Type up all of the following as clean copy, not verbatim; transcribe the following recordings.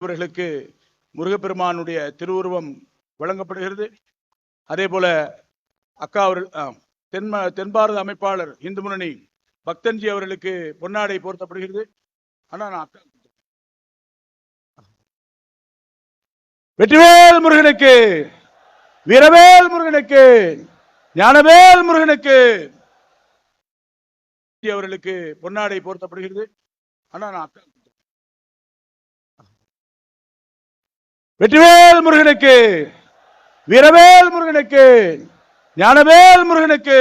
அவர்களுக்கு முருகப்பெருமானுடைய திருவுருவம் வழங்கப்படுகிறது. அதே போல அக்கா அவர்கள் தென்பாரத அமைப்பாளர் இந்து முன்னணி பக்தன்ஜி அவர்களுக்கு பொன்னாடை போர்த்தப்படுகிறது. ஆனா நான் அக்கா வெற்றிவேல் முருகனுக்கு, வீரவேல் முருகனுக்கு, ஞானவேல் முருகனுக்கு அவர்களுக்கு பொன்னாடை போர்த்தப்படுகிறது. ஆனா நான் அக்கா வெற்றிவேல் முருகனுக்கு, வீரவேல் முருகனுக்கு, ஞானவேல் முருகனுக்கு.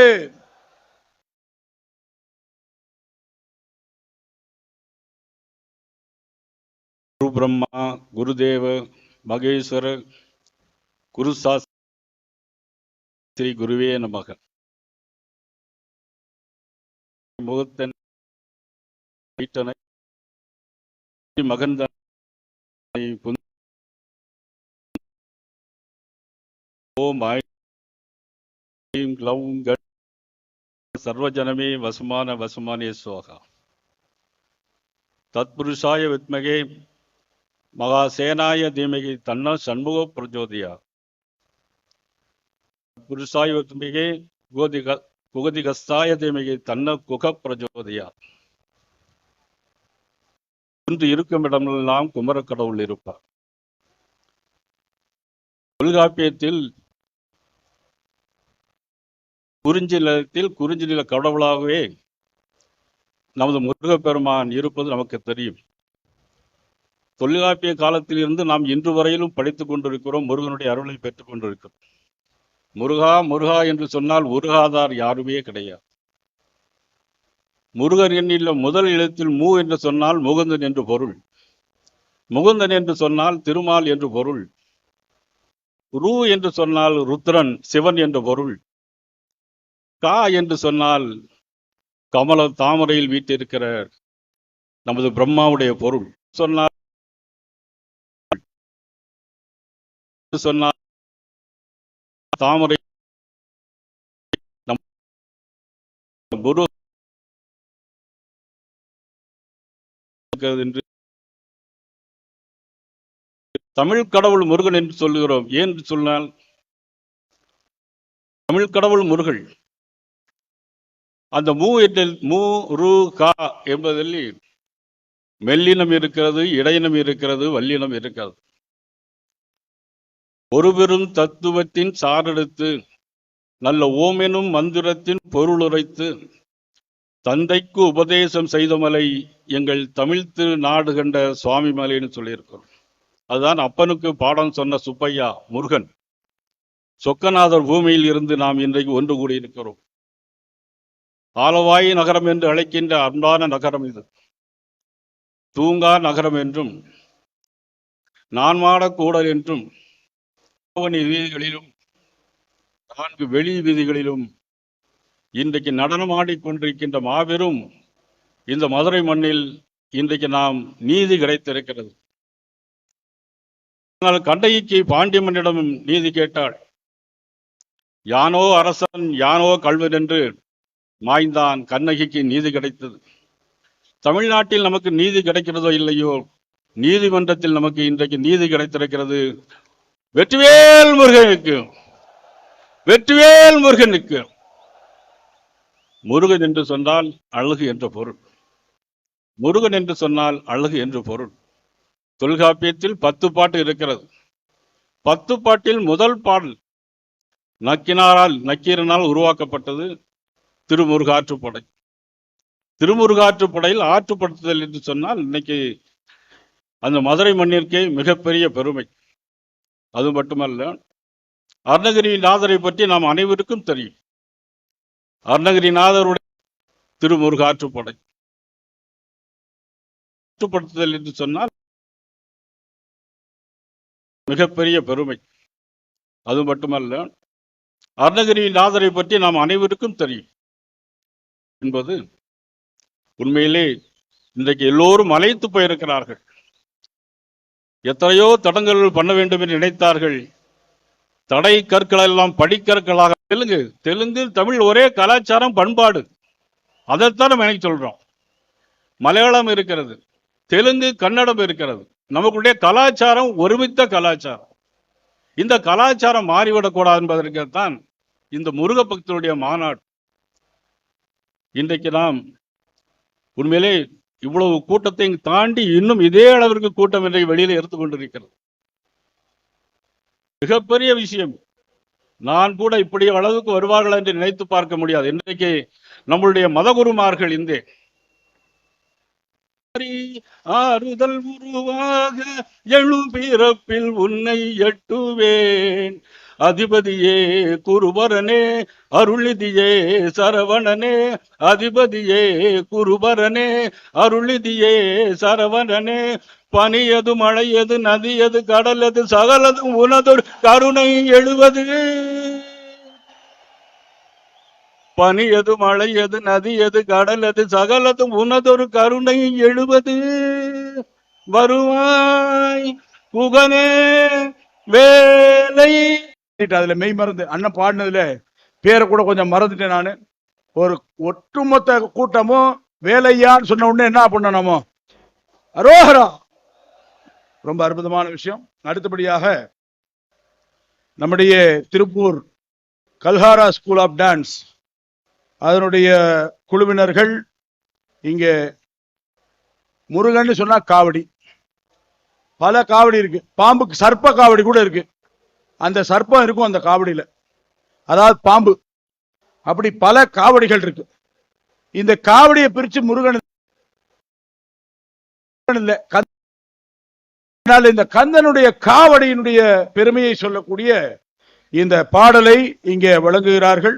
குரு பிரம்மா, குருதேவ, மகேஸ்வர, குரு சாஸ்திரி குருவே நமக. முகத்தன் மகன் சர்வஜனமே வசுமான வசுமானே சோகா. தத்புருஷாய வித்மகே மகாசேனாய தீமகி தன்ன சண்முக பிரஜோதியா. புருஷாய வித்மகே குகதிகஸ்தாய தீமகி தன்ன குக பிரஜோதியா. இன்று இருக்கும் இடமெல்லாம் குமர கடவுள் இருப்பார். தொல்காப்பியத்தில் குறிஞ்சில கடவுளாகவே நமது முருகப்பெருமான் இருப்பது நமக்கு தெரியும். தொல்காப்பிய காலத்தில் இருந்து நாம் இன்று வரையிலும் படித்துக் கொண்டிருக்கிறோம், முருகனுடைய அருளை பெற்றுக் கொண்டிருக்கிறோம். முருகா முருகா என்று சொன்னால் உருகாதார் யாருமே கிடையாது. முருகன் எண்ணில் முதல் எழுத்தில் மூ என்று சொன்னால் முகுந்தன் என்று பொருள். முகுந்தன் என்று சொன்னால் திருமால் என்று பொருள். ரு என்று சொன்னால் ருத்ரன் சிவன் என்று பொருள். கா என்று சொன்னால் கமல தாமரையில் வீட்டிருக்கிற நமது பிரம்மாவுடைய பொருள். சொன்னால் தாமரை குரு என்று தமிழ் கடவுள் முருகன் என்று சொல்லுகிறோம். ஏன் சொன்னால் தமிழ் கடவுள் முருகன். அந்த மூ ரு கா என்பதில் மெல்லினம் இருக்கிறது, இடையினம் இருக்கிறது, வல்லினம் இருக்கிறது. ஒரு பெரும் தத்துவத்தின் சாரெடுத்து நல்ல ஓமெனும் மந்திரத்தின் பொருளுரைத்து தந்தைக்கு உபதேசம் செய்தமலை எங்கள் தமிழ் திரு நாடு கண்ட சுவாமி மலைன்னு சொல்லியிருக்கிறோம். அதுதான் அப்பனுக்கு பாடம் சொன்ன சுப்பையா முருகன். சொக்கநாதர் பூமியில் இருந்து நாம் இன்றைக்கு ஒன்று கூடி இருக்கிறோம். ஆலவாய் நகரம் என்று அழைக்கின்ற அன்பான நகரம் இது. தூங்கா நகரம் என்றும் நான்மாடக்கூடல் என்றும் வீதிகளிலும் 4 வெளி வீதிகளிலும் இன்றைக்கு நடனமாடிக்கொண்டிருக்கின்ற மாபெரும் இந்த மதுரை மண்ணில் இன்றைக்கு நாம் நீதி கிடைத்திருக்கிறது. ஆனால் கண்ணகிக்கு பாண்டிய மன்னிடம் நீதி கேட்டாள். யானோ அரசன் யானோ கல்வன் என்று மாய்ந்தான். கண்ணகிக்கு நீதி கிடைத்தது. தமிழ்நாட்டில் நமக்கு நீதி கிடைக்கிறதோ இல்லையோ, நீதிமன்றத்தில் நமக்கு இன்றைக்கு நீதி கிடைத்திருக்கிறது. வெற்றிவேல் முருகனுக்கு, வெற்றிவேல் முருகனுக்கு. முருகன் என்று சொன்னால் அழகு என்ற பொருள். முருகன் என்று சொன்னால் அழகு என்று பொருள். தொல்காப்பியத்தில் 10 பாட்டு இருக்கிறது. 10 பாட்டில் முதல் பாடல் நக்கீரனால் உருவாக்கப்பட்டது திருமுருகாற்றுப்படை. திருமுருகாற்றுப்படையில் ஆற்றுப்படுத்துதல் என்று சொன்னால் இன்னைக்கு அந்த மதுரை மண்ணிற்கே மிகப்பெரிய பெருமை. அது மட்டுமல்ல, அருணகிரிநாதரை பற்றி நாம் அனைவருக்கும் தெரியும். அருணகிரிநாதருடைய திருமுருகாற்றுப்படை ஆற்றுப்படுத்துதல் என்று சொன்னால் மிகப்பெரிய பெருமை. அது மட்டுமல்ல, அருணகிரிநாதரை பற்றி நாம் அனைவருக்கும் தெரியும் என்பது உண்மையிலே இன்றைக்கு எல்லோரும் அழைத்து போயிருக்கிறார்கள். எத்தனையோ தடங்கல்கள் பண்ண வேண்டும் என்று நினைத்தார்கள். தடை கற்கள் எல்லாம் படிக்கற்களாக. தெலுங்கு தமிழ் ஒரே கலாச்சாரம் பண்பாடு. அதைத்தான் நம்ம எனக்கு சொல்றோம். மலையாளம் இருக்கிறது, தெலுங்கு கன்னடம் இருக்கிறது, நமக்குடைய கலாச்சாரம் ஒருமித்த கலாச்சாரம். இந்த கலாச்சாரம் மாறிவிடக்கூடாது என்பதற்குத்தான் இந்த முருக பக்தருடைய மாநாடு. இன்றைக்கு நாம் உண்மையிலே இவ்வளவு கூட்டத்தை தாண்டி இன்னும் இதே அளவிற்கு கூட்டம் இன்றைக்கு வெளியில இருந்து கொண்டிருக்கிறது. மிகப்பெரிய விஷயம். நான் கூட இப்படி அளவுக்கு வருவார்கள் என்று நினைத்து பார்க்க முடியாது. இன்றைக்கு நம்மளுடைய மதகுருமார்கள் இந்த ஆறுதல் உருவாக எழுபிறப்பில் உன்னை எட்டுவேன், அதிபதியே குருபரனே அருளிதியே சரவணனே, அதிபதியே குருபரனே அருளிதியே சரவணனே, பனியது மழையது நதியது கடலது சகலதும் உனதொரு கருணை எழுவது, பனியது மழையது நதியது கடலது சகலதும் உனதொரு கருணை எழுவது, வருவாய் குகனே வேலை. அதுல மெய் மறந்து அண்ணன் பாடினதுல பேரை கூட கொஞ்சம் மறந்துட்டேன் நானு. ஒரு ஒட்டுமொத்த கூட்டமும் வேலையான்னு சொன்ன உடனே என்ன பண்ணணுமோ அரோஹரா. ரொம்ப அற்புதமான விஷயம். அடுத்தபடியாக நம்முடைய திருப்பூர் கல்ஹாரா ஸ்கூல் ஆஃப் டான்ஸ் அதனுடைய குழுவினர்கள் இங்கே முருகன் சொன்னா காவடி, பல காவடி இருக்கு. பாம்புக்கு சர்ப்ப காவடி கூட இருக்கு. அந்த சர்ப்பம் இருக்கும் அந்த காவடியில, அதாவது பாம்பு. அப்படி பல காவடிகள் இருக்கு. இந்த காவடியை பிரிச்சு முருகன் இல்ல, இந்த கந்தனுடைய காவடியினுடைய பெருமையை சொல்லக்கூடிய இந்த பாடலை இங்கே வழங்குகிறார்கள்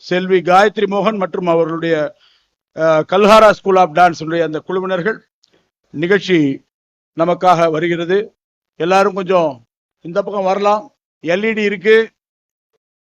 செல்வி காயத்ரி மோகன் மற்றும் அவர்களுடைய கல்ஹாரா ஸ்கூல் ஆஃப் டான்ஸ் அந்த குழுவினர்கள். நிகழ்ச்சி நமக்காக வருகிறது. எல்லாரும் கொஞ்சம் இந்த பக்கம் வரலாம். எல்இடி இருக்கு.